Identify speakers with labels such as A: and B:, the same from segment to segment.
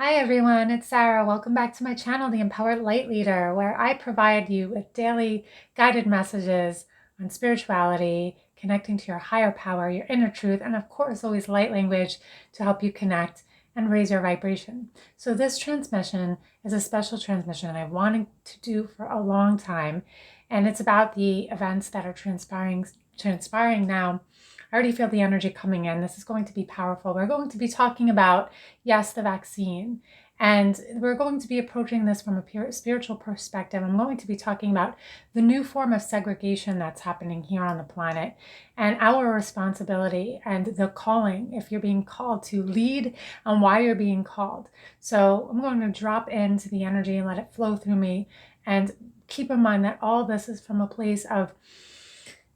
A: Hi everyone, it's Sarah. Welcome back to my channel, The Empowered Light Leader, where I provide you with daily guided messages on spirituality, connecting to your higher power, your inner truth, and of course always light language to help you connect and raise your vibration. So this transmission is a special transmission I've wanted to do for a long time, and it's about the events that are transpiring now. I already feel the energy coming in. This is going to be powerful. We're going to be talking about, yes, the vaccine. And we're going to be approaching this from a pure spiritual perspective. I'm going to be talking about the new form of segregation that's happening here on the planet and our responsibility and the calling, if you're being called to lead, and why you're being called. So I'm going to drop into the energy and let it flow through me. And keep in mind that all this is from a place of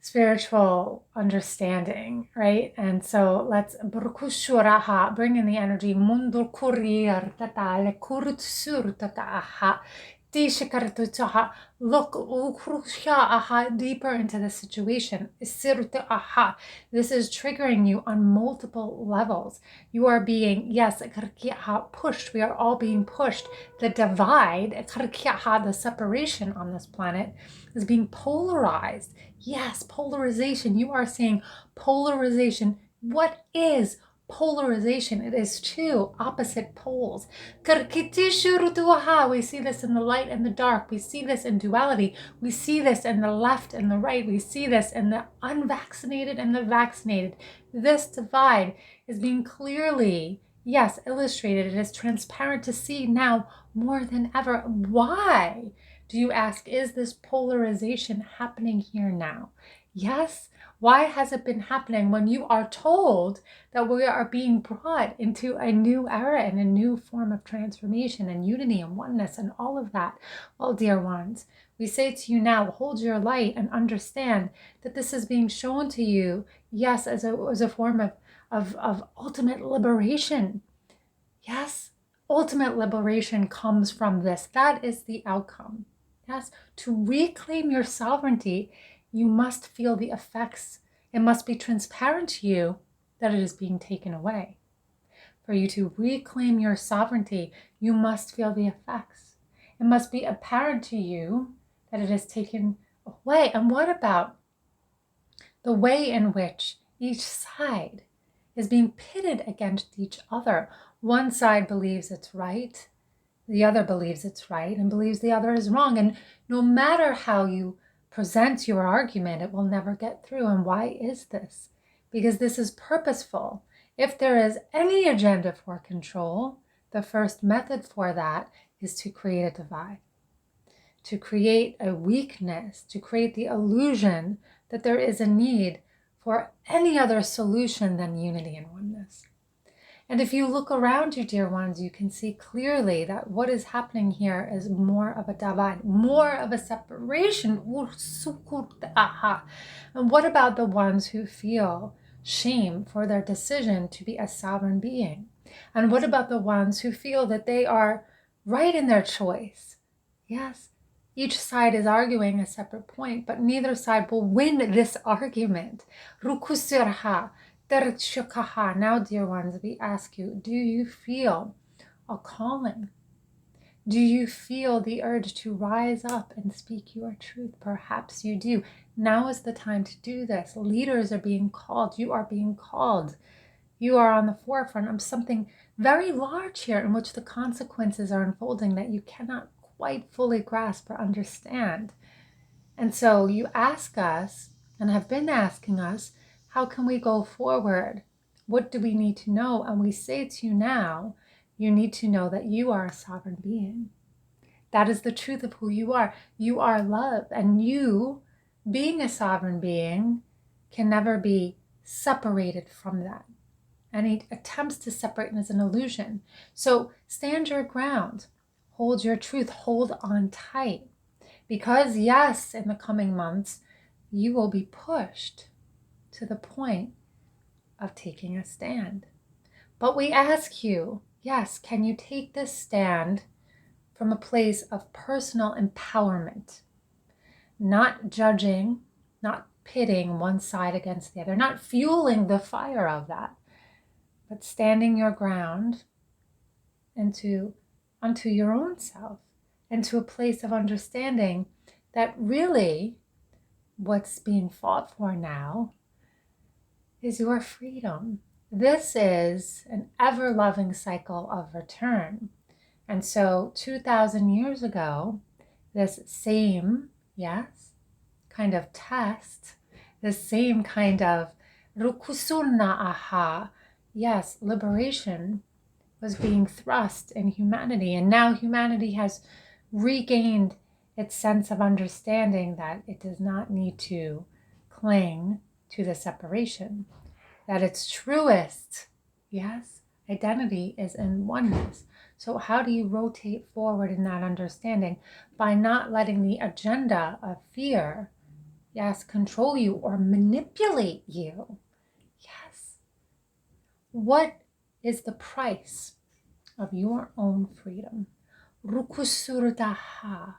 A: spiritual understanding, right? And so let's bring in the energy. Look deeper into the situation. This is triggering you on multiple levels. You are being, yes, pushed. We are all being pushed. The divide, the separation on this planet is being polarized. Yes, polarization. You are seeing polarization. What is polarization? It is two opposite poles. We see this in the light and the dark. We see this in duality. We see this in the left and the right. We see this in the unvaccinated and the vaccinated. This divide is being clearly, yes, illustrated. It is transparent to see now more than ever. Why? Do you ask, is this polarization happening here now? Yes. Why has it been happening when you are told that we are being brought into a new era and a new form of transformation and unity and oneness and all of that? Well, dear ones, we say to you now, hold your light and understand that this is being shown to you, yes, as a form of ultimate liberation. Yes, ultimate liberation comes from this. That is the outcome. Yes, to reclaim your sovereignty, you must feel the effects. It must be transparent to you that it is being taken away. For you to reclaim your sovereignty, you must feel the effects. It must be apparent to you that it is taken away. And what about the way in which each side is being pitted against each other? One side believes it's right, the other believes it's right, and believes the other is wrong. And no matter how you present your argument, it will never get through. And why is this? Because this is purposeful. If there is any agenda for control, the first method for that is to create a divide, to create a weakness, to create the illusion that there is a need for any other solution than unity and oneness. And if you look around you, dear ones, you can see clearly that what is happening here is more of a divide, more of a separation. And what about the ones who feel shame for their decision to be a sovereign being? And what about the ones who feel that they are right in their choice? Yes, each side is arguing a separate point, but neither side will win this argument. Now, dear ones, we ask you, do you feel a calling? Do you feel the urge to rise up and speak your truth? Perhaps you do. Now is the time to do this. Leaders are being called. You are being called. You are on the forefront of something very large here in which the consequences are unfolding that you cannot quite fully grasp or understand. And so you ask us, and have been asking us, how can we go forward? What do we need to know? And we say to you now, you need to know that you are a sovereign being. That is the truth of who you are. You are love. And you, being a sovereign being, can never be separated from that. Any attempts to separate is an illusion. So stand your ground. Hold your truth. Hold on tight. Because yes, in the coming months, you will be pushed to the point of taking a stand. But we ask you, yes, can you take this stand from a place of personal empowerment? Not judging, not pitting one side against the other, not fueling the fire of that, but standing your ground unto your own self, into a place of understanding that really what's being fought for now is your freedom. This is an ever-loving cycle of return. And so 2,000 years ago, this same, yes, kind of test, the same kind of rukusurna aha, yes, liberation was being thrust in humanity. And now humanity has regained its sense of understanding that it does not need to cling to the separation, that its truest, yes, identity is in oneness. So how do you rotate forward in that understanding? By not letting the agenda of fear, yes, control you or manipulate you. Yes. What is the price of your own freedom? Rukusurdaha.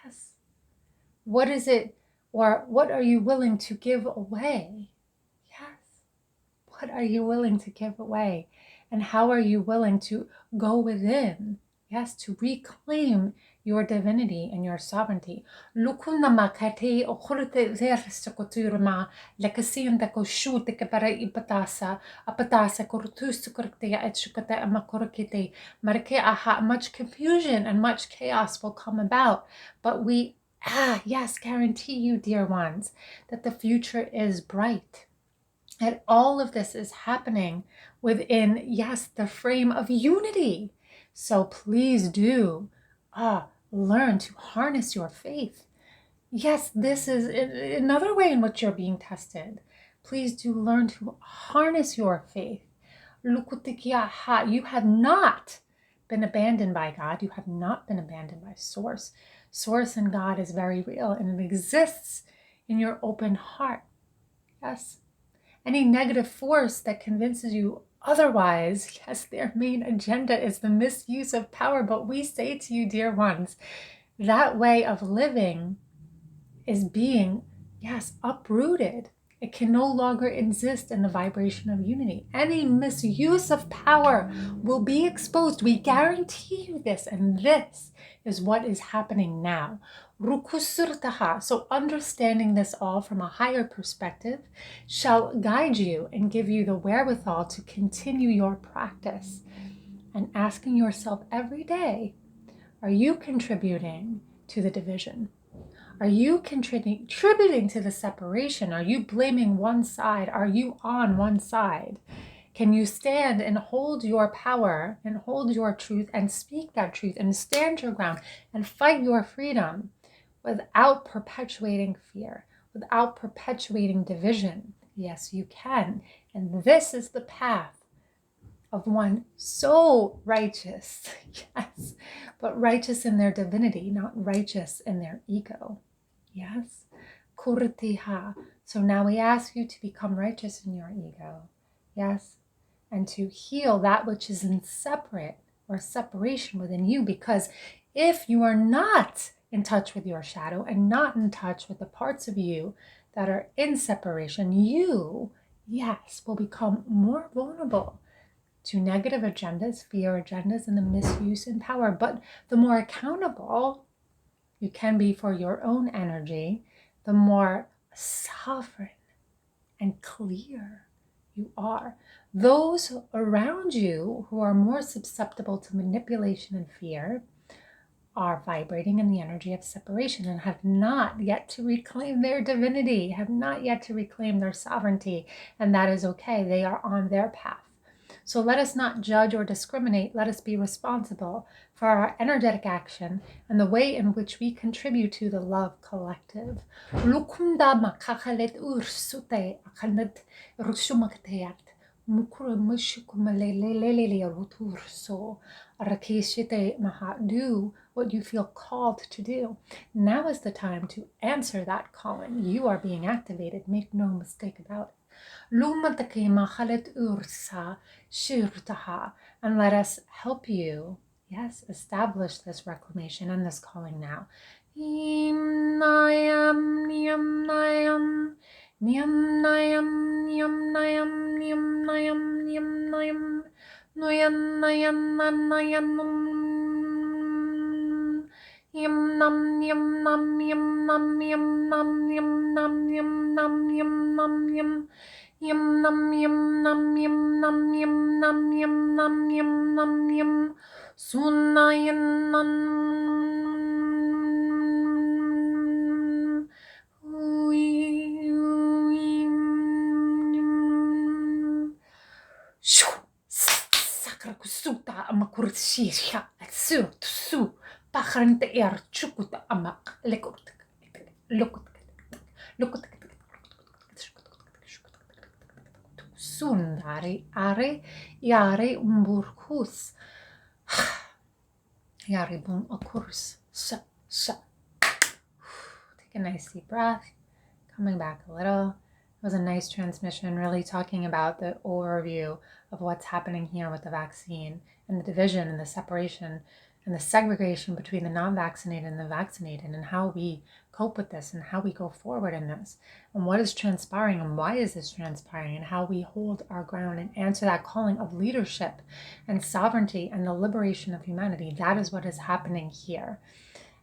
A: Yes. What is it, or what are you willing to give away? Yes. What are you willing to give away? And how are you willing to go within? Yes, to reclaim your divinity and your sovereignty. Lukunama kate okurte versakoturma lekasianda koshute kapara ipatasa apatasa kortusukurtea etchukata amakorkite marke aha. Much confusion and much chaos will come about, but we yes, guarantee you, dear ones, that the future is bright. And all of this is happening within, yes, the frame of unity. So please do learn to harness your faith. Yes, this is another way in which you're being tested. Please do learn to harness your faith. You have not been abandoned by God. You have not been abandoned by Source. Source and God is very real, and it exists in your open heart. Yes. Any negative force that convinces you otherwise, yes, their main agenda is the misuse of power. But we say to you, dear ones, that way of living is being, yes, uprooted. It can no longer exist in the vibration of unity. Any misuse of power will be exposed. We guarantee you this, and this is what is happening now. So understanding this all from a higher perspective shall guide you and give you the wherewithal to continue your practice and asking yourself every day, are you contributing to the division? Are you contributing to the separation? Are you blaming one side? Are you on one side? Can you stand and hold your power and hold your truth and speak that truth and stand your ground and fight your freedom without perpetuating fear, without perpetuating division? Yes, you can. And this is the path of one so righteous, yes, but righteous in their divinity, not righteous in their ego. Yes. Kurtiha. So now we ask you to become righteous in your ego. Yes. And to heal that which is in separate or separation within you. Because if you are not in touch with your shadow and not in touch with the parts of you that are in separation, you, yes, will become more vulnerable to negative agendas, fear agendas, and the misuse in power. But the more accountable you can be for your own energy, the more sovereign and clear you are. Those around you who are more susceptible to manipulation and fear are vibrating in the energy of separation and have not yet to reclaim their divinity, have not yet to reclaim their sovereignty, and that is okay. They are on their path. So let us not judge or discriminate. Let us be responsible for our energetic action and the way in which we contribute to the love collective. Do what you feel called to do. Now is the time to answer that calling. You are being activated. Make no mistake about it. And let us help you, yes, establish this reclamation and this calling now. Nuyan nayan nan nayan yum nam yum nam yum nam yum nam yum nam yum nam yum nam yum yum nam yum nam yum nam yum nam yum nam yum nam yum sunayan nan Sakrakusuta amakurshisha su su pajarinte er chukuta amak lekut lokut lokut sundari are yare umburkus yare bum akurs sa sa. Take a nice deep breath, coming back a little. It was a nice transmission, really talking about the overview of what's happening here with the vaccine and the division and the separation and the segregation between the non-vaccinated and the vaccinated, and how we cope with this and how we go forward in this and what is transpiring and why is this transpiring, and how we hold our ground and answer that calling of leadership and sovereignty and the liberation of humanity. That is what is happening here.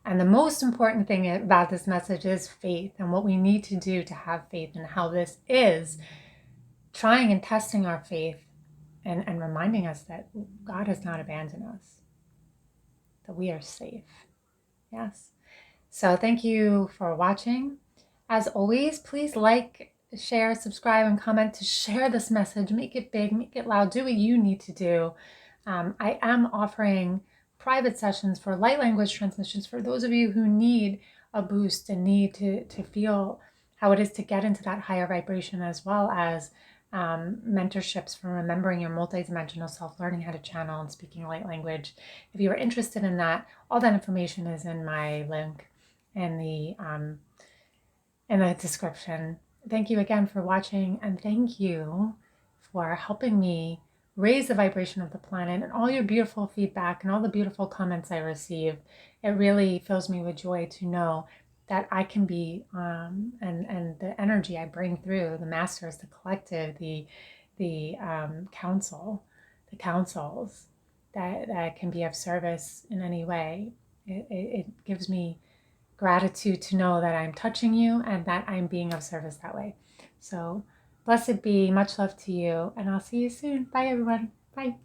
A: And the most important thing about this message is faith, and what we need to do to have faith, and how this is trying and testing our faith and reminding us that God has not abandoned us, that we are safe. Yes. So thank you for watching. As always, please like, share, subscribe, and comment to share this message. Make it big, make it loud, do what you need to do. I am offering private sessions for light language transmissions for those of you who need a boost and need to feel how it is to get into that higher vibration, as well as mentorships for remembering your multidimensional self, learning how to channel and speaking light language. If you are interested in that, all that information is in my link in the description. Thank you again for watching, and thank you for helping me raise the vibration of the planet, and all your beautiful feedback and all the beautiful comments I receive. It really fills me with joy to know that I can be, and the energy I bring through the masters, the collective, the council, the councils, that can be of service in any way. It gives me gratitude to know that I'm touching you and that I'm being of service that way. So blessed be, much love to you, and I'll see you soon. Bye everyone. Bye.